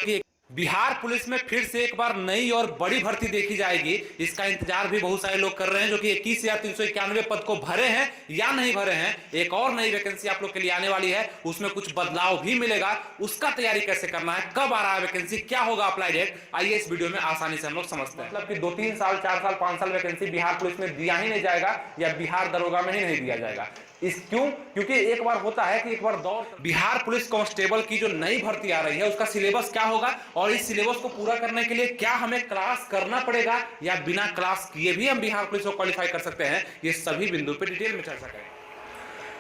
कि बिहार पुलिस में फिर से एक बार नई और बड़ी भर्ती देखी जाएगी। इसका इंतजार भी बहुत सारे लोग कर रहे हैं, जो कि 21,391 पद को भरे हैं या नहीं भरे हैं। एक और नई वैकेंसी आप लोग के लिए आने वाली है, उसमें कुछ बदलाव भी मिलेगा। उसका तैयारी कैसे करना है, कब आ रहा है वैकेंसी, क्या होगा अप्लाई डेट, आइए इस वीडियो में आसानी से हम लोग समझते हैं। मतलब कि 2-3 साल, 4 साल, 5 साल वैकेंसी बिहार पुलिस में दिया ही नहीं जाएगा या बिहार दरोगा में ही नहीं दिया जाएगा। क्योंकि एक बार होता है कि एक बार दौर बिहार पुलिस कांस्टेबल की जो नई भर्ती आ रही है उसका सिलेबस क्या होगा और इस सिलेबस को पूरा करने के लिए क्या हमें क्लास करना पड़ेगा या बिना क्लास किए भी हम बिहार पुलिस को क्वालिफाई कर सकते हैं, ये सभी बिंदु पे डिटेल में चर्चा करेंगे।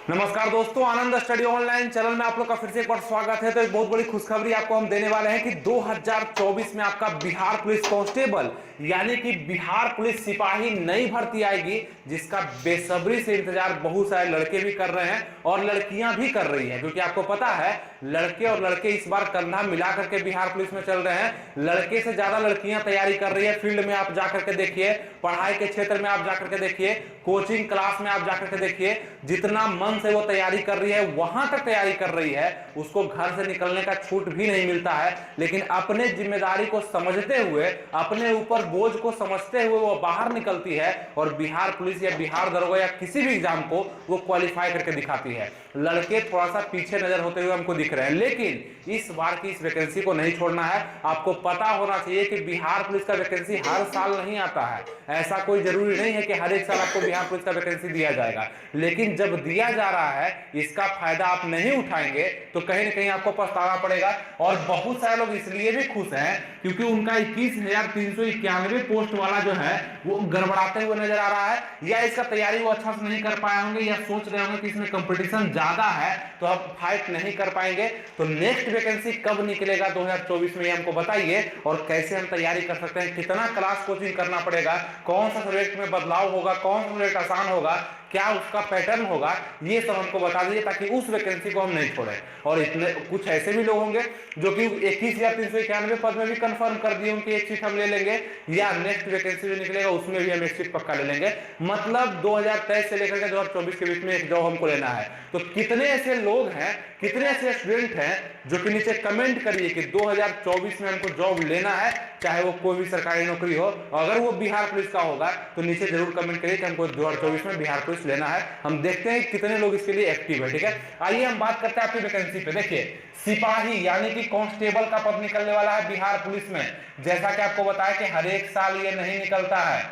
नमस्कार दोस्तों, आनंद स्टडी ऑनलाइन चैनल में आप लोग का फिर से एक बार स्वागत है। तो एक बहुत बड़ी खुशखबरी आपको हम देने वाले हैं कि 2024 में आपका बिहार पुलिस कांस्टेबल यानी कि बिहार पुलिस सिपाही नई भर्ती आएगी, जिसका बेसब्री से इंतजार बहुत सारे लड़के भी कर रहे हैं और लड़कियां भी कर रही हैं। क्योंकि आपको पता है लड़के और लड़के इस बार कंधा मिला करके बिहार पुलिस में चल रहे हैं। लड़के से ज्यादा लड़कियां तैयारी कर रही है। फील्ड में आप जाकर के देखिए, पढ़ाई के क्षेत्र में आप जाकर के देखिए, कोचिंग क्लास में आप जाकर के देखिए, जितना मन से वो तैयारी कर रही है, वहां तक तैयारी कर रही है, उसको घर से निकलने का छूट भी नहीं मिलता है। लेकिन अपने जिम्मेदारी को समझते हुए, अपने ऊपर बोझ को समझते हुए वो बाहर निकलती है और बिहार पुलिस या बिहार दरोगा या किसी भी एग्जाम को वो क्वालिफाई करके दिखाती है। लड़के थोड़ा सा पीछे नजर होते हुए हमको दिख रहे हैं, लेकिन इस बार की इस वैकेंसी को नहीं छोड़ना है। आपको पता होना चाहिए कि बिहार पुलिस का वैकेंसी हर साल नहीं आता है। ऐसा कोई जरूरी नहीं है कि हर एक साल आपको बिहार पुलिस का वैकेंसी दिया जाएगा, लेकिन जब दिया जा रहा है इसका फायदा आप नहीं उठाएंगे तो कहीं ना कहीं आपको पछताना पड़ेगा। और बहुत सारे लोग इसलिए भी खुश हैं क्योंकि उनका 21,391 पोस्ट वाला जो है वो गड़बड़ाते हुए नजर आ रहा है, या इसका तैयारी वो अच्छा से नहीं कर पाए होंगे, या सोच रहे होंगे कि इसमें कंपटीशन ज्यादा है तो अब फाइट नहीं कर पाएंगे। तो नेक्स्ट वैकेंसी कब निकलेगा 2024 में, हमको बताइए। और कैसे हम तैयारी कर सकते हैं, कितना क्लास कोचिंग करना पड़ेगा, कौन सा सब्जेक्ट में बदलाव होगा, कौन सा सब्जेक्ट आसान होगा, क्या उसका पैटर्न होगा, ये सब हमको बता दीजिए ताकि उस वैकेंसी को हम नहीं छोड़ें। और इतने कुछ ऐसे भी लोग होंगे जो कि 21,391 पद में भी कंफर्म कर दिए उनकी एक सीट हम ले लेंगे, या नेक्स्ट वैकेंसी जो निकलेगा उसमें भी हम एक सीट पक्का ले लेंगे। मतलब 2023 से लेकर के 2024 के बीच में एक जॉब हमको लेना है। तो कितने ऐसे लोग हैं, कितने ऐसे स्टूडेंट हैं जो कि नीचे कमेंट करिए कि 2024 में हमको जॉब लेना है, चाहे वो कोई भी सरकारी नौकरी हो। अगर वो बिहार पुलिस का होगा तो नीचे जरूर कमेंट करिए कि हमको 2024 में बिहार पुलिस लेना है। हम देखते हैं कितने लोग इसके लिए एक्टिव है। ठीक है, आइए हम बात करते हैं आपकी वैकेंसी पे। देखिए, सिपाही यानी कि कांस्टेबल का पद निकलने वाला है बिहार पुलिस में। जैसा कि आपको बताया कि हर एक साल ये नहीं निकलता है,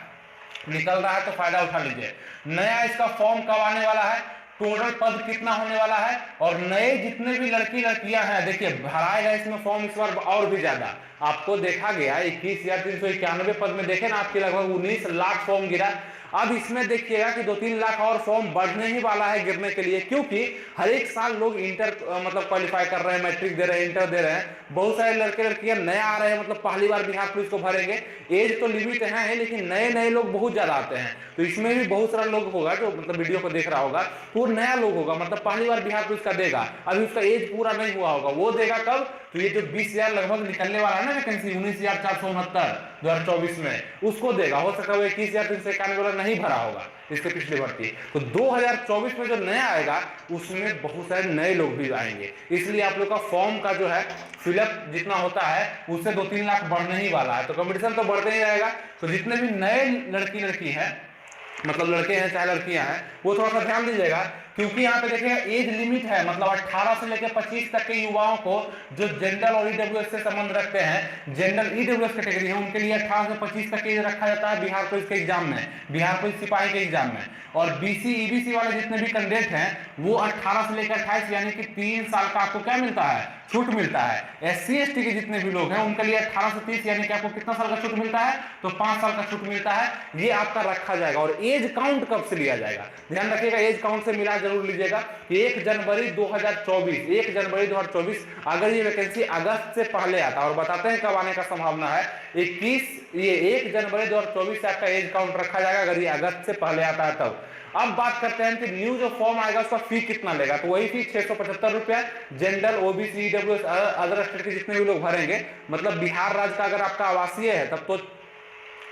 निकल रहा है तो फायदा उठा लीजिए। नया इसका फॉर्म कब आने वाला है, टोटल पद कितना होने वाला है, और नए जितने भी लड़कियां हैं, देखिए भराएगा इसमें फॉर्म इस बार और भी ज्यादा। आपको देखा गया 21,391 पद में देखे ना आपके लगभग 19 लाख फॉर्म गिरा। अब इसमें देखिएगा कि 2-3 लाख और फॉर्म बढ़ने ही वाला है गिरने के लिए, क्योंकि हर एक साल लोग इंटर मतलब क्वालिफाई कर रहे हैं, मैट्रिक दे रहे हैं, इंटर दे रहे हैं। बहुत सारे लड़के लड़कियां नया आ रहे हैं, मतलब पहली बार बिहार पुलिस को भरेंगे। एज तो लिमिट है लेकिन नए नए लोग बहुत ज्यादा आते हैं। तो इसमें भी बहुत सारा लोग होगा जो मतलब वीडियो को देख रहा होगा, वो नया लोग होगा, मतलब पहली बार बिहार पुलिस का देगा। अभी उसका एज पूरा नहीं हुआ होगा, वो देगा कब, तो ये जो 20,000 लगभग निकलने वाला है ना वैकेंसी, 19,469 2024 में, उसको देगा। हो सकता है वो 21,391 वाला नहीं भरा होगा इसके पिछली भर्ती। तो 2024 में जो नया आएगा उसमें बहुत सारे नए लोग भी आएंगे, इसलिए आप लोग का फॉर्म का जो है फिलअप जितना होता है उससे 2-3 लाख बढ़ने ही वाला है। तो कंपटीशन तो बढ़ते ही रहेगा। तो जितने भी नए लड़की है, मतलब लड़के हैं चाहे लड़कियां हैं, वो थोड़ा सा ध्यान दीजिएगा, क्योंकि यहाँ पे देखिएगा एज लिमिट है। मतलब 18 से लेकर 25 तक के युवाओं को जो जनरल और ईडब्ल्यूएस से संबंध रखते हैं, जनरल ईडब्ल्यूएस कैटेगरी है, उनके लिए 18 से 25 तक एज रखा जाता है बिहार पुलिस के एग्जाम में, बिहार पुलिस सिपाही के एग्जाम में। और बीसी ईबीसी वाले जितने भी कैंडिडेट हैं वो 18 से लेकर 28 यानी कि 3 साल का आपको क्या मिलता है, छूट मिलता है। एससी एसटी के जितने भी लोग हैं उनके लिए 18 से 30 यानी कि आपको कितना साल का छूट मिलता है, तो 5 साल का छूट मिलता है। ये आपका रखा जाएगा। और एज काउंट कब से लिया जाएगा, ध्यान रखिएगा, एज काउंट से मिला जरूर लीजिएगा। 1 जनवरी 2024 अगर ये वैकेंसी अगस्त से पहले आता, और बताते हैं कब आने का संभावना है, 1 जनवरी 2024 से आपका एज काउंट रखा जाएगा अगर ये अगस्त से पहले आता है तब। अब बात करते हैं कि न्यू जो फॉर्म आएगा उसका फी कितना लेगा, तो वही फी 675 रुपया general OBC EWS other state के जितने भी लोग भरेंगे। मतलब बिहार राज्य का अगर आपका आवासीय है तब तो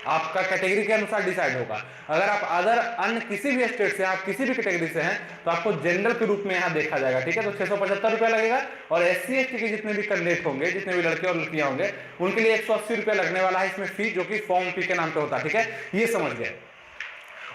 आपका कैटेगरी के अनुसार डिसाइड होगा। अगर आप अदर अन्य किसी भी स्टेट से, आप किसी भी कैटेगरी से हैं, तो आपको जनरल के रूप में यहाँ देखा जाएगा, ठीक है। तो 675 रुपया लगेगा। और SC ST के जितने भी कैंडिडेट होंगे, जितने भी लड़के और लड़कियां होंगे, उनके लिए 180 रुपया लगने वाला है इसमें फी, जो कि फॉर्म फी के नाम पे होता है, ठीक है। ये समझ गए।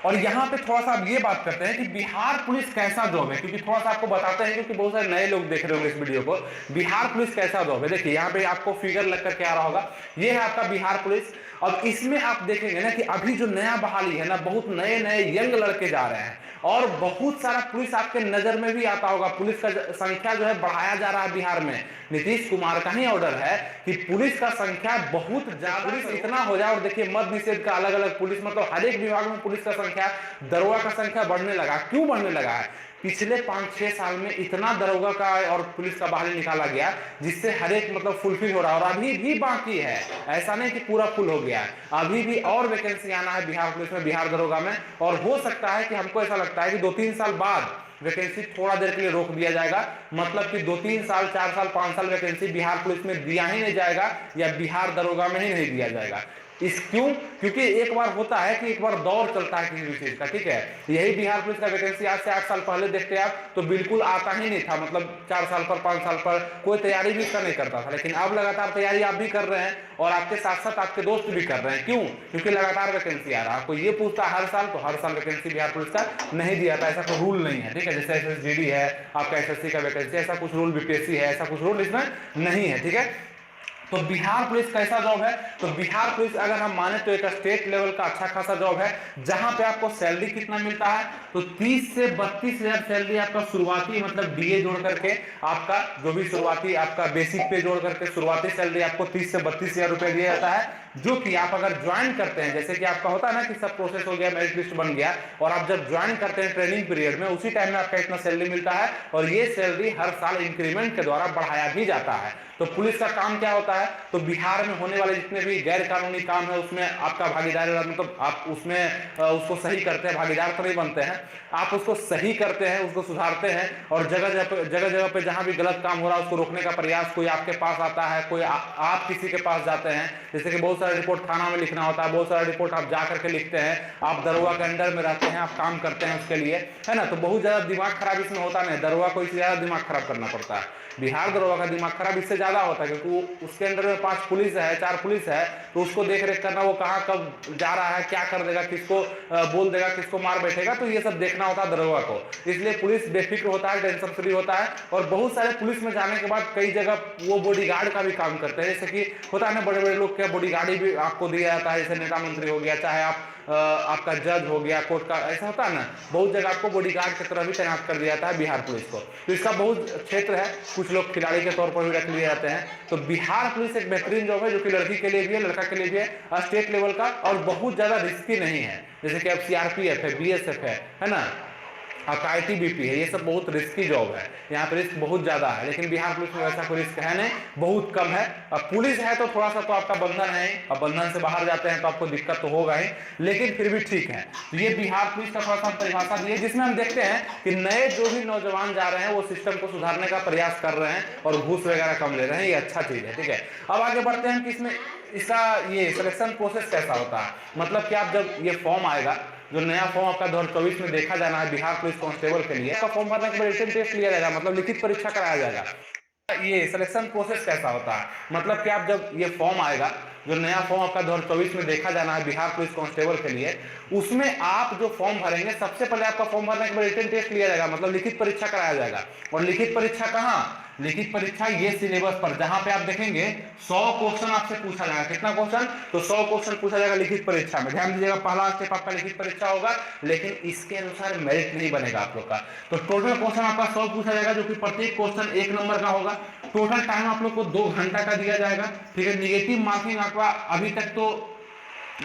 और यहाँ पे थोड़ा सा अब ये बात करते हैं कि बिहार पुलिस कैसा जॉब है, क्योंकि थोड़ा सा आपको बताते हैं, क्योंकि बहुत सारे नए लोग देख रहे होंगे इस वीडियो को। बिहार पुलिस कैसा जॉब है, देखिए यहाँ पे आपको फिगर लग करके आ रहा होगा, ये है आपका बिहार पुलिस। अब इसमें आप देखेंगे ना कि अभी जो नया बहाली है ना, बहुत नए नए यंग लड़के जा रहे हैं, और बहुत सारा पुलिस आपके नजर में भी आता होगा। पुलिस का संख्या जो है बढ़ाया जा रहा है बिहार में। नीतीश कुमार का ही ऑर्डर है कि पुलिस का संख्या बहुत ज्यादा, पुलिस इतना हो जाए। और देखिए मद्य निषेध का अलग अलग पुलिस, मतलब हर एक विभाग में पुलिस का संख्या, दरोगा का संख्या बढ़ने लगा। क्यों बढ़ने लगा है? पिछले 5-6 साल में इतना दरोगा का और पुलिस का बहाली निकाला गया, जिससे हर एक मतलब फुलफिल हो रहा है। और अभी भी बाकी है, ऐसा नहीं कि पूरा फुल हो गया है, अभी भी और वैकेंसी आना है बिहार पुलिस में, बिहार दरोगा में। और हो सकता है कि हमको ऐसा लगता है कि 2-3 साल बाद वैकेंसी थोड़ा देर के लिए रोक दिया जाएगा, मतलब कि 2-3 साल, 4 साल, 5 साल वैकेंसी बिहार पुलिस में दिया ही नहीं जाएगा, या बिहार दरोगा में ही नहीं दिया जाएगा। इस क्यों? क्योंकि एक बार होता है कि एक बार दौर चलता है किसी भी चीज का, ठीक है। यही बिहार पुलिस का वैकेंसी आज से 8 साल पहले देखते आप तो बिल्कुल आता ही नहीं था, मतलब 4 साल पर, 5 साल पर कोई तैयारी भी इसका नहीं करता था। लेकिन अब लगातार तैयारी आप भी कर रहे हैं, और आपके साथ साथ आपके दोस्त भी कर रहे हैं। क्यों? क्योंकि लगातार वैकेंसी आ रहा है। कोई ये पूछता हर साल, तो हर साल वैकेंसी बिहार पुलिस का नहीं दिया था, ऐसा कोई रूल नहीं है, ठीक है। जैसे SSGD है, आपका SSC का वैकेंसी, ऐसा कुछ रूल, BPSC है, ऐसा कुछ रूल इसमें नहीं है, ठीक है। तो बिहार पुलिस कैसा जॉब है? तो बिहार पुलिस अगर हम माने तो एक स्टेट लेवल का अच्छा खासा जॉब है, जहां पे आपको सैलरी कितना मिलता है, तो 30 से 32 हजार सैलरी आपका शुरुआती, मतलब DA जोड़ करके आपका जो भी शुरुआती आपका बेसिक पे जोड़ करके शुरुआती सैलरी आपको 30 से 32 हजार रुपए दिया जाता है। जो कि आप अगर ज्वाइन करते हैं, जैसे कि आपका होता है ना कि सब प्रोसेस हो गया, मेरिट लिस्ट बन गया, और आप जब ज्वाइन करते हैं ट्रेनिंग पीरियड में, उसी टाइम में आपका इतना सैलरी मिलता है। और ये सैलरी हर साल इंक्रीमेंट के द्वारा बढ़ाया भी जाता है। तो पुलिस का काम क्या होता है? तो बिहार में होने वाले जितने भी गैर कानूनी काम है, उसमें आपका भागीदार, मतलब आप उसमें उसको सही करते हैं, भागीदार तो नहीं बनते हैं, आप उसको सही करते हैं, उसको सुधारते हैं। और जगह जगह पे जहां भी गलत काम हो रहा है उसको रोकने का प्रयास, कोई आपके पास आता है, कोई आप किसी के पास जाते हैं, जैसे कि बहुत सारा रिपोर्ट थाना में लिखना होता है, बहुत सारा रिपोर्ट आप जा करके लिखते हैं, आप दरोगा के अंडर में रहते हैं, आप काम करते हैं उसके लिए, है ना। तो बहुत ज्यादा दिमाग खराब इसमें होता नहीं, दरोगा को इससे ज्यादा दिमाग खराब करना पड़ता है। बिहार दरोगा का दिमाग खराब इससे ज्यादा होता है, क्योंकि वो उसके अंडर में 5 पुलिस है, 4 पुलिस है, तो उसको देख रेख करना, वो कहाँ कब जा रहा है, क्या कर देगा, किसको बोल देगा, किसको मार बैठेगा, तो ये सब देखना होता है दरोगा को। इसलिए पुलिस बेफिक्र होता है, टेंशन फ्री होता है। और बहुत सारे पुलिस में जाने के बाद कई जगह वो बॉडीगार्ड का भी काम करते हैं, जैसे कि होता है ना, बड़े बड़े लोग क्या बॉडीगार्ड भी आपको दिया जाता है, जैसे नेता मंत्री हो गया, चाहे आपका जज हो गया, कोर्ट का, ऐसा होता है ना, बहुत जगह आपको बॉडीगार्ड की तरह भी तैनात कर दिया जाता है बिहार पुलिस को। तो इसका बहुत क्षेत्र है, कुछ लोग खिलाड़ी के तौर पर भी रख लिए जाते हैं। तो बिहार पुलिस एक बेहतरीन जॉब है, जो कि लड़की के लिए भी है, लड़का के लिए भी है, स्टेट लेवल का, और बहुत ज्यादा रिस्की नहीं है। जैसे कि अब CRPF है, BSF है ना, आपका ITBP है, ये सब बहुत रिस्की जॉब है, यहाँ पे रिस्क बहुत ज्यादा है। लेकिन बिहार पुलिस में वैसा कोई रिस्क है नहीं, बहुत कम है। अब पुलिस है तो थोड़ा सा तो आपका बंधन है, अब बंधन से बाहर जाते हैं तो आपको दिक्कत तो होगा ही, लेकिन फिर भी ठीक है। तो ये बिहार पुलिस का थोड़ा सा परिभाषा दी है, जिसमें हम देखते हैं कि नए जो भी नौजवान जा रहे हैं वो सिस्टम को सुधारने का प्रयास कर रहे हैं और घूस वगैरह कम ले रहे हैं, ये अच्छा चीज है, ठीक है। अब आगे बढ़ते हैं कि इसमें इसका ये सिलेक्शन प्रोसेस कैसा होता है। मतलब कि आप जब ये फॉर्म आएगा, जो नया फॉर्म आपका 2024 में देखा जाना है बिहार पुलिस कांस्टेबल के लिए, आपका फॉर्म भरने के बाद रिटन टेस्ट लिया जाएगा, मतलब लिखित परीक्षा कराया जाएगा। ये सिलेक्शन प्रोसेस कैसा होता है? मतलब कि आप जब ये फॉर्म आएगा, जो नया फॉर्म आपका 2024 में देखा जाना है बिहार पुलिस कांस्टेबल के लिए, उसमें आप जो फॉर्म भरेंगे, सबसे पहले आपका फॉर्म भरने के बाद रिटन टेस्ट लिया जाएगा, मतलब लिखित परीक्षा कराया जाएगा। और लिखित परीक्षा कहाँ? लिखित परीक्षा ये सिलेबस पर, जहां पे आप देखेंगे 100 क्वेश्चन आपसे पूछा जाएगा। कितना क्वेश्चन? तो 100 क्वेश्चन पूछा जाएगा लिखित परीक्षा में। ध्यान दीजिएगा, पहला स्टेप आपका लिखित परीक्षा होगा, लेकिन इसके अनुसार मेरिट नहीं बनेगा आप लोग का। तो टोटल क्वेश्चन आपका 100 पूछा जाएगा, जो कि प्रत्येक क्वेश्चन 1 नंबर का होगा। टोटल टाइम आप लोग को 2 घंटा का दिया जाएगा, ठीक है। निगेटिव मार्किंग आपका अभी तक तो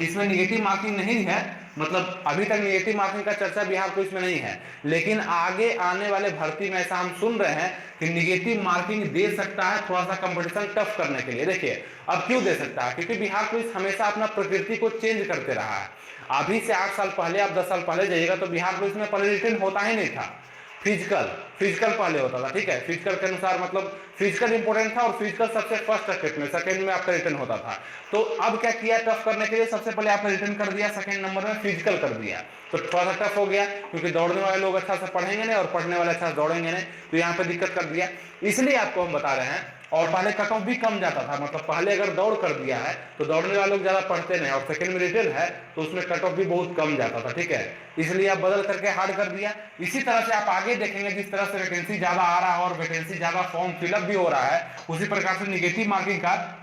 इसमें निगेटिव मार्किंग नहीं है, मतलब अभी तक निगेटिव मार्किंग का चर्चा बिहार पुलिस में नहीं है, लेकिन आगे आने वाले भर्ती में ऐसा हम सुन रहे हैं कि निगेटिव मार्किंग दे सकता है, थोड़ा सा कंपटीशन टफ करने के लिए। देखिए अब क्यों दे सकता है, क्योंकि बिहार पुलिस हमेशा अपना प्रकृति को चेंज करते रहा है। अभी से 8 साल पहले, आप 10 साल पहले जाइएगा तो बिहार पुलिस में पहले रिटन होता ही नहीं था। फिजिकल, फिजिकल पहले होता था, ठीक है। फिजिकल के अनुसार मतलब फिजिकल इंपॉर्टेंट था और फिजिकल सबसे फर्स्ट स्टेप में, सेकंड में आपका रिटर्न होता था। तो अब क्या किया टफ करने के लिए, सबसे पहले आपने रिटर्न कर दिया, सेकंड नंबर में फिजिकल कर दिया, तो थोड़ा सा टफ हो गया क्योंकि दौड़ने वाले लोग अच्छा से पढ़ेंगे नहीं और पढ़ने वाले अच्छा से दौड़ेंगे नहीं, तो यहाँ पे दिक्कत कर दिया। इसलिए आपको हम बता रहे हैं। और पहले कट ऑफ भी कम जाता था, मतलब पहले अगर दौड़ कर दिया है तो दौड़ने वाले लोग ज्यादा पढ़ते नहीं, और सेकंड में रिटेल है तो उसमें कट ऑफ भी बहुत कम जाता था, ठीक है। इसलिए आप बदल करके हार्ड कर दिया। इसी तरह से आप आगे देखेंगे जिस तरह से वैकेंसी ज्यादा आ रहा है और वैकेंसी ज्यादा फॉर्म फिलअप भी हो रहा है, उसी प्रकार से निगेटिव मार्किंग का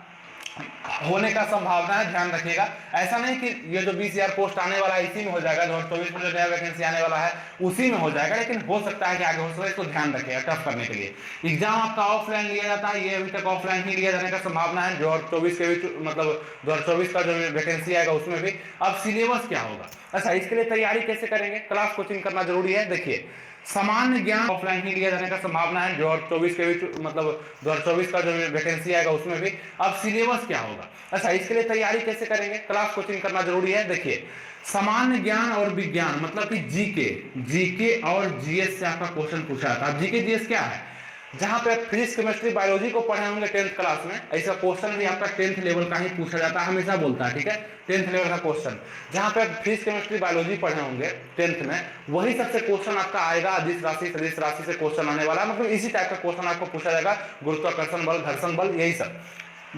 होने का संभावना है, ध्यान रखिएगा। ऐसा नहीं कि ये जो 20,000 पोस्ट आने वाला है इसी में हो जाएगा, 2024 में जो नया वैकेंसी आने वाला है उसी में हो जाएगा, लेकिन हो सकता है कि आगे हो सकता है, इसको ध्यान रखिएगा टफ करने के लिए। एग्जाम आपका ऑफलाइन लिया जाता है, ये अभी तक ऑफलाइन ही लिया जाने का संभावना है 2024 के भी, मतलब 2024 का जो वैकेंसी आएगा उसमें भी। अब सिलेबस क्या होगा, अच्छा इसके लिए तैयारी कैसे करेंगे, क्लास कोचिंग करना जरूरी है। देखिए सामान्य ज्ञान ऑफलाइन ही लिया जाने का संभावना है 2024 के भी, मतलब 2024 का जो वैकेंसी आएगा उसमें भी। अब सिलेबस क्या होगा, अच्छा इसके लिए तैयारी कैसे करेंगे, क्लास कोचिंग करना जरूरी है। देखिए सामान्य ज्ञान और विज्ञान मतलब कि जीके, जीके और जीएस से आपका क्वेश्चन पूछा था। अब जीके जीएस क्या है, जहां पे फिजिक्स केमिस्ट्री बायोलॉजी को पढ़े होंगे 10th क्लास में, ऐसा क्वेश्चन भी आपका 10th लेवल का ही पूछा जाता है, हमेशा बोलता है, ठीक है। 10th लेवल का क्वेश्चन जहां पे फिजिक्स केमिस्ट्री बायोलॉजी पढ़े होंगे 10th में, वही सबसे क्वेश्चन आपका आएगा। अधिस राशि सदिश राशि से क्वेश्चन आने वाला है, मतलब इसी टाइप का क्वेश्चन आपको पूछा जाएगा, गुरुत्वाकर्षण बल, घर्षण बल, यही सब।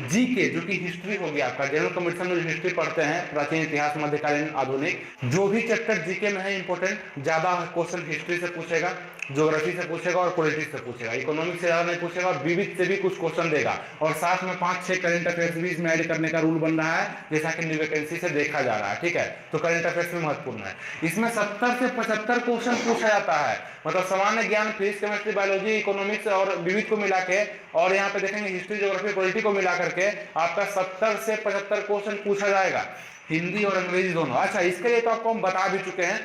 जीके जो कि हिस्ट्री हो गया आपका, जनरल कंपटीशन में हिस्ट्री पढ़ते हैं, प्राचीन इतिहास, मध्यकालीन, आधुनिक, जो भी चैप्टर जीके में है इंपॉर्टेंट, ज्यादा क्वेश्चन हिस्ट्री से पूछेगा, ज्योग्राफी से पूछेगा और पॉलिटिक्स से पूछेगा, इकोनॉमिक्स से ज्यादा नहीं पूछेगा, और विविध से भी कुछ क्वेश्चन देगा, और साथ में 5-6 करंट अफेयर्स भी इसमें ऐड करने का रूल बन रहा है, जैसा कि न्यू वैकेंसी से देखा जा रहा है, ठीक है। तो करंट अफेयर्स भी महत्वपूर्ण है। इसमें 70 से 75 क्वेश्चन पूछा जाता है, मतलब सामान्य ज्ञान, फिजिक्स केमिस्ट्री बायोलॉजी, इकोनॉमिक्स और विविध को मिला के, और यहाँ पे देखेंगे हिस्ट्री ज्योग्राफी पॉलिटी को मिला करके आपका 70 से 75 क्वेश्चन पूछा जाएगा, हिंदी और अंग्रेजी दोनों। अच्छा इसके लिए तो आपको हम बता भी चुके हैं,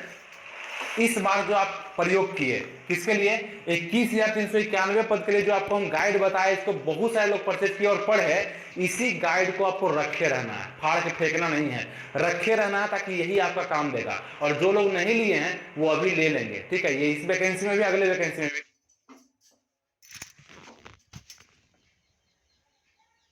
इस बार जो आप प्रयोग किए किसके लिए, 21,391 पद के लिए जो आपको हम गाइड बताए, इसको बहुत सारे लोग परचेज किए और पढ़े। इसी गाइड को आपको रखे रहना है, फाड़ के फेंकना नहीं है, रखे रहना है, ताकि यही आपका काम देगा। और जो लोग नहीं लिए हैं वो अभी ले लेंगे, ठीक है। ये इस वैकेंसी में भी, अगले वैकेंसी में भी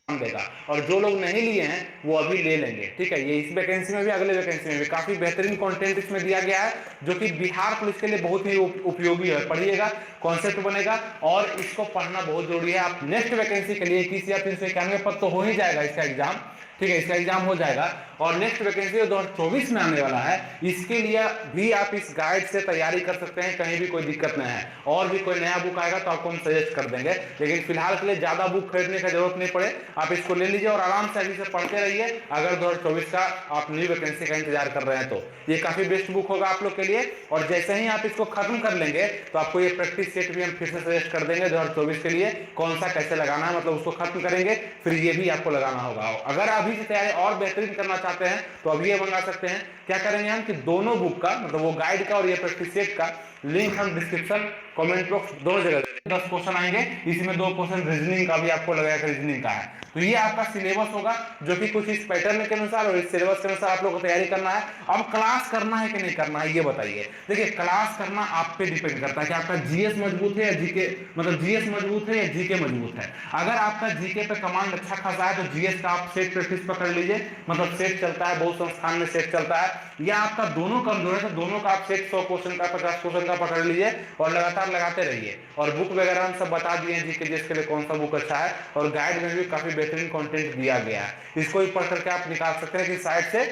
देगा, और जो लोग नहीं लिए हैं वो अभी ले लेंगे, ठीक है। ये इस वैकेंसी में भी, अगले वैकेंसी में भी काफी बेहतरीन कंटेंट इसमें दिया गया है, जो कि बिहार पुलिस के लिए बहुत ही उपयोगी है। पढ़िएगा, कॉन्सेप्ट बनेगा, और इसको पढ़ना बहुत जरूरी है। आप नेक्स्ट वैकेंसी के लिए 21,391 पद तो हो ही जाएगा इसका एग्जाम, ठीक है, इसका एग्जाम हो जाएगा, और नेक्स्ट वैकेंसी 2024 में आने वाला है, इसके लिए भी आप इस गाइड से तैयारी कर सकते हैं, कहीं भी कोई दिक्कत नहीं है। और भी कोई नया बुक आएगा तो आपको हम सजेस्ट कर देंगे, लेकिन फिलहाल के लिए ज्यादा बुक खरीदने की जरूरत नहीं पड़े, आप इसको ले लीजिए और आराम से अभी से पढ़ते रहिए। अगर 2024 का आप न्यू वैकेंसी का इंतजार कर रहे हैं तो ये काफी बेस्ट बुक होगा आप लोग के लिए। और जैसे ही आप इसको खत्म कर लेंगे तो आपको ये प्रैक्टिस सेट भी हम फिर से सजेस्ट कर देंगे 2024 के लिए, कौन सा कैसे लगाना है, मतलब उसको खत्म करेंगे, फिर ये भी आपको लगाना होगा। अगर अभी से तैयारी और बेहतरीन करना चाहते हैं तो अभी ये मंगा सकते हैं। क्या करेंगे हम कि दोनों बुक का, मतलब वो गाइड का और ये प्रैक्टिस सेट का लिंक हम डिस्क्रिप्शन, कमेंट बॉक्स दोनों जगह 10 क्वेश्चन आएंगे, इसमें 2 क्वेश्चन रीजनिंग का भी आपको लगेगा, रीजनिंग का है। तो ये आपका सिलेबस होगा, जो कि कुछ इस पैटर्न के अनुसार और इस सिलेबस के अनुसार आप लोगों को तैयारी करना है। अब क्लास करना है कि नहीं करना है ये बताइए। देखिए क्लास करना आप पे डिपेंड करता है कि आपका जीएस मजबूत है या जीके, मतलब जीएस मजबूत है या जीके मजबूत है। अगर आपका जीके पे कमांड अच्छा खासा है तो जीएस का आप सेट प्रैक्टिस पकड़ लीजिए, मतलब सेट चलता है, बहुत संस्थान में सेट चलता है। या आपका दोनों कमजोर है तो दोनों का आप सेट 100 क्वेश्चन का, 50 क्वेश्चन का पकड़ लीजिए और लगातार लगाते रहिए। और बुक वगैरह हम सब बता दिए हैं जीके जीएस के लिए कौन सा बुक अच्छा है, और गाइड में भी काफी बेहतरीन कंटेंट दिया गया है, इसको भी पढ़ करके आप निकाल सकते हैं कि साइड से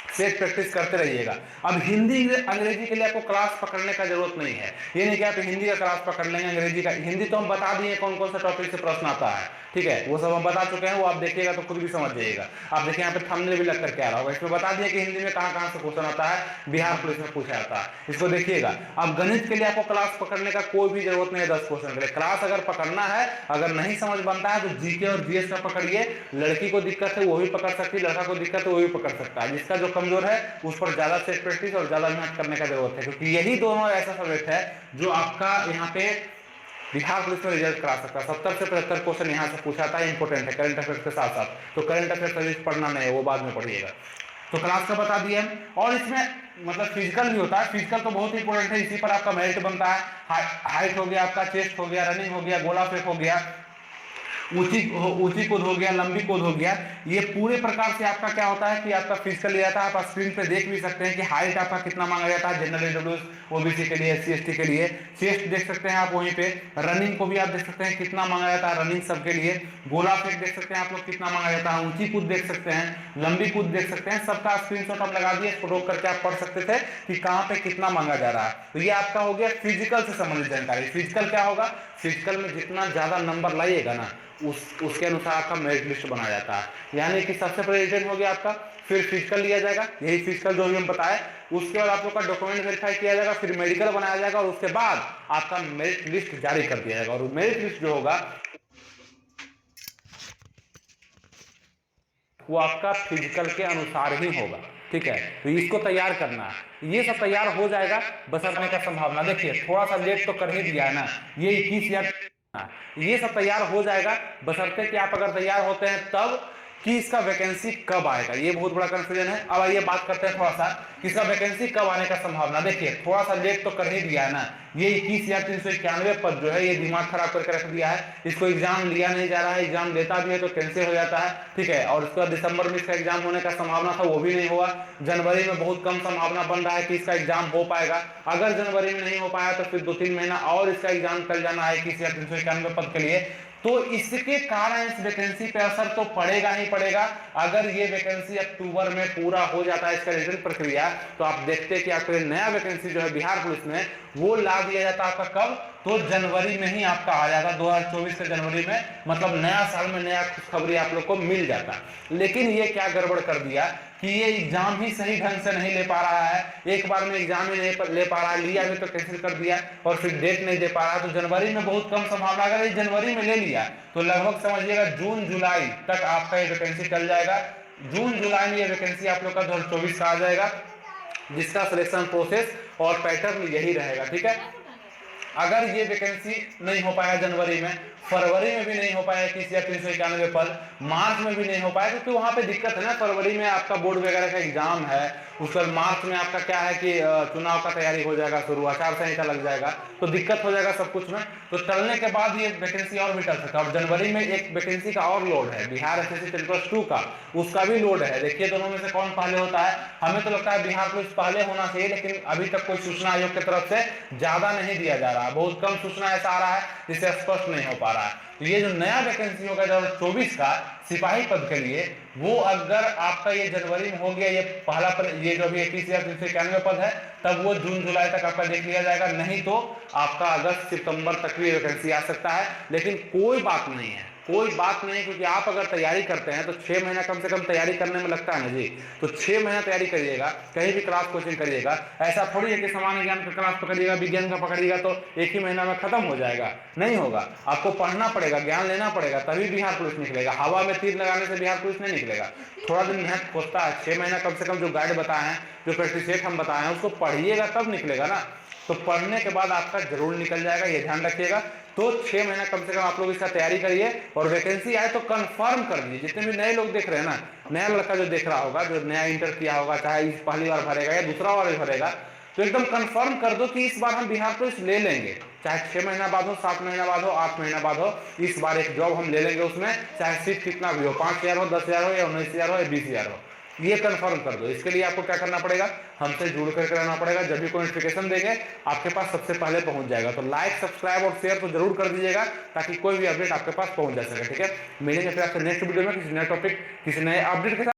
सेट प्रैक्टिस करते रहिएगा। अब हिंदी अंग्रेजी के लिए आपको क्लास पकड़ने का जरूरत नहीं है, ये नहीं कि आप हिंदी का क्लास पकड़ लेंगे, अंग्रेजी का, हिंदी तो हम बता दिए कौन कौन सा टॉपिक से प्रश्न आता है, ठीक है, वो सब हम बता चुके हैं, वो आप देखिएगा तो खुद भी समझ जाइएगा। आप देखिए यहाँ पे थंबनेल भी लग करके आ रहा होगा, इसमें बता दिया कि हिंदी में कहाँ कहाँ से क्वेश्चन आता है, बिहार पुलिस में पूछा जाता है, इसको देखिएगा। अब गणित के लिए आपको क्लास पकड़ने का कोई भी जरूरत नहीं है 10 क्वेश्चन के लिए। क्लास अगर पकड़ना है, अगर नहीं समझ बनता है तो जीके और जीएस का पकड़िए। लड़की को दिक्कत है वो भी पकड़ सकती है, लड़का को दिक्कत है वो भी पकड़ सकता है। जिसका जो कमजोर है उस पर ज्यादा सेट प्रैक्टिस और ज्यादा मेहनत करने का जरूरत है, क्योंकि यही दोनों ऐसा सब्जेक्ट है जो आपका यहाँ पे बिहार पुलिस में रिजल्ट करा सकता है। 70 से 75 क्वेश्चन यहाँ से पूछा था, इंपॉर्टेंट है करंट अफेयर्स के साथ साथ। तो करंट अफेयर्स पढ़ना नहीं है, वो बाद में पढ़िएगा। तो क्लास का बता दिया हम। और इसमें मतलब फिजिकल भी होता है, फिजिकल तो बहुत इंपॉर्टेंट है, इसी पर आपका मेरिट बनता है। हाइट हो गया, आपका चेस्ट हो गया, रनिंग हो गया, गोला फेंक हो गया, ऊंची कूद हो गया, लंबी कूद हो गया। ये पूरे प्रकार से आपका क्या होता है कि आपका फिजिकल लिया जाता है। आप स्क्रीन पे देख भी सकते हैं कि हाइट आपका कितना मांगा जाता है जनरल ईडब्ल्यूएस ओबीसी के लिए, एससी एसटी के लिए। चेस्ट देख सकते हैं आप वहीं पे, रनिंग को भी आप देख सकते हैं कितना मांगा जाता है रनिंग सबके लिए, गोला फेंक देख सकते हैं आप लोग कितना मांगा जाता है, ऊंची कूद देख सकते हैं, लंबी कूद देख सकते हैं। सबका स्क्रीनशॉट हम लगा दिए, इसको रोक करके आप पढ़ सकते थे कि कहां पे कितना मांगा जा रहा है। तो ये आपका हो गया फिजिकल से संबंधित जानकारी। फिजिकल क्या होगा, फिजिकल में जितना ज्यादा नंबर लाइएगा ना उसके अनुसार आपका मेरिट लिस्ट बनाया जाता है। यानी कि सबसे पहले रिटन हो गया आपका, फिर फिजिकल लिया जाएगा, यही फिजिकल जो भी हम बताए। उसके बाद आप लोग का डॉक्यूमेंट वेरीफाई किया जाएगा, फिर मेडिकल बनाया जाएगा और उसके बाद आपका मेरिट लिस्ट जारी कर दिया जाएगा। और मेरिट लिस्ट जो होगा वो आपका फिजिकल के अनुसार ही होगा, ठीक है। तो इसको तैयार करना है, ये सब तैयार हो जाएगा बस आने का संभावना। देखिए थोड़ा सा लेट तो कर ही दिया है ना, ये 21,000 ये सब तैयार हो जाएगा बशर्ते कि आप अगर तैयार होते हैं तब कि इसका वैकेंसी कब आएगा, ये बहुत बड़ा कंफ्यूजन है। अब आइए बात करते हैं थोड़ा सा कि इसका वैकेंसी कब आने का संभावना। देखिए थोड़ा सा लेट तो कर ही दिया है ना, ये 21,391 पद जो है ये दिमाग खराब करके रख दिया है। इसको एग्जाम लिया नहीं जा रहा है, एग्जाम लेता भी है तो कैंसिल हो जाता है, ठीक है। और उसके बाद दिसंबर में इसका एग्जाम होने का संभावना था, वो भी नहीं हुआ। जनवरी में बहुत कम संभावना बन रहा है कि इसका एग्जाम हो पाएगा। अगर जनवरी में नहीं हो पाया तो फिर 2-3 महीना और इसका एग्जाम चल जाना है 21,391 पद के लिए। तो इसके कारण इस वैकेंसी पे असर तो पड़ेगा ही पड़ेगा। अगर ये वैकेंसी अक्टूबर में पूरा हो जाता है इसका रिटर्न प्रक्रिया, तो आप देखते हैं कि आपको नया वैकेंसी जो है बिहार पुलिस में वो ला दिया जाता है आपका कब, तो जनवरी में ही आपका आ जाएगा 2024 के जनवरी में। मतलब नया साल में नया खुशखबरी आप लोग को मिल जाता। लेकिन ये क्या गड़बड़ कर दिया कि ये एग्जाम ही सही ढंग से नहीं ले पा रहा है, एक बार में एग्जाम ही नहीं ले पा रहा है, लिया भी तो कैंसिल कर दिया और फिर डेट नहीं दे पा रहा। तो जनवरी में बहुत कम संभावना, अगर ये जनवरी में ले लिया तो लगभग समझिएगा जून जुलाई तक आपका ये वैकेंसी चल जाएगा। जून जुलाई में ये वैकेंसी आप लोग का 2024 का आ जाएगा, जिसका सिलेक्शन प्रोसेस और पैटर्न यही रहेगा, ठीक है। अगर ये वैकेंसी नहीं हो पाया जनवरी में, फरवरी में भी नहीं हो पाया 21,391 पद, मार्च में भी नहीं हो पाया, क्योंकि वहां पे दिक्कत है ना, फरवरी में आपका बोर्ड वगैरह का एग्जाम है, उसके बाद मार्च में आपका क्या है कि चुनाव का तैयारी हो जाएगा शुरू, आचार संहिता लग जाएगा, तो दिक्कत हो जाएगा सब कुछ में। तो टलने के बाद ये वैकेंसी और भी टल सकता है। और जनवरी में एक वैकेंसी का और लोड है, बिहार एसएससी 10+2 का, उसका भी लोड है। देखिए दोनों में से कौन पहले होता है। हमें तो लगता है बिहार पुलिस पहले होना चाहिए, लेकिन अभी तक कोई सूचना आयोग की तरफ से ज्यादा नहीं दिया जा रहा, बहुत कम सूचना ऐसा आ रहा है जिससे स्पष्ट नहीं हो पा रहा है। तो ये जो नया वैकेंसी होगा 2024 का सिपाही पद के लिए, वो अगर आपका ये जनवरी में हो गया, ये पहला पद, ये जो भी 21,391 पद है, तब वो जून जुलाई तक आपका देख लिया जाएगा। नहीं तो आपका अगस्त सितंबर तक भी वैकेंसी आ सकता है। लेकिन कोई बात नहीं है, कोई बात नहीं, क्योंकि आप अगर तैयारी करते हैं तो 6 महीना कम से कम तैयारी करने में लगता है ना जी। तो 6 महीना तैयारी करिएगा, कहीं भी क्लास कोचिंग करिएगा। ऐसा थोड़ी है कि सामान्य ज्ञान का क्लास पकड़िएगा, विज्ञान का पकड़िएगा तो एक ही महीना में खत्म हो जाएगा, नहीं होगा। आपको पढ़ना पड़ेगा, ज्ञान लेना पड़ेगा, तभी बिहार पुलिस निकलेगा। हवा में तीर लगाने से बिहार पुलिस नहीं निकलेगा, थोड़ा दिन मेहनत खोजता है। 6 महीना कम से कम जो गाइड बताए हैं, जो प्रैक्टिस सेट हम बताए हैं, उसको पढ़िएगा तब निकलेगा ना। तो पढ़ने के बाद आपका जरूर निकल जाएगा, ये ध्यान रखिएगा। तो 6 महीना कम से कम आप लोग इसका तैयारी करिए, और वैकेंसी आए तो कंफर्म कर दीजिए। जितने भी नए लोग देख रहे हैं ना, नया लड़का जो देख रहा होगा, जो नया इंटर किया होगा, चाहे इस पहली बार भरेगा या दूसरा बार भी भरेगा, तो एकदम कंफर्म कर दो कि इस बार हम बिहार पुलिस ले लेंगे। चाहे 6 महीना बाद हो, 7 महीना बाद हो, 8 महीना बाद हो, इस बार एक जॉब हम ले लेंगे। उसमें चाहे सीट कितना भी हो, 5,000 हो, 10,000 हो, या 19,000 हो, या 20,000 हो, ये कंफर्म कर दो। इसके लिए आपको क्या करना पड़ेगा, हमसे जुड़ करके रहना पड़ेगा। जब भी कोई नोटिफिकेशन देंगे आपके पास सबसे पहले पहुंच जाएगा। तो लाइक, सब्सक्राइब और शेयर तो जरूर कर दीजिएगा, ताकि कोई भी अपडेट आपके पास पहुंच जा सके, ठीक है। मिलेंगे फिर आपसे नेक्स्ट वीडियो में किसी नए टॉपिक, किसी नए अपडेट के साथ।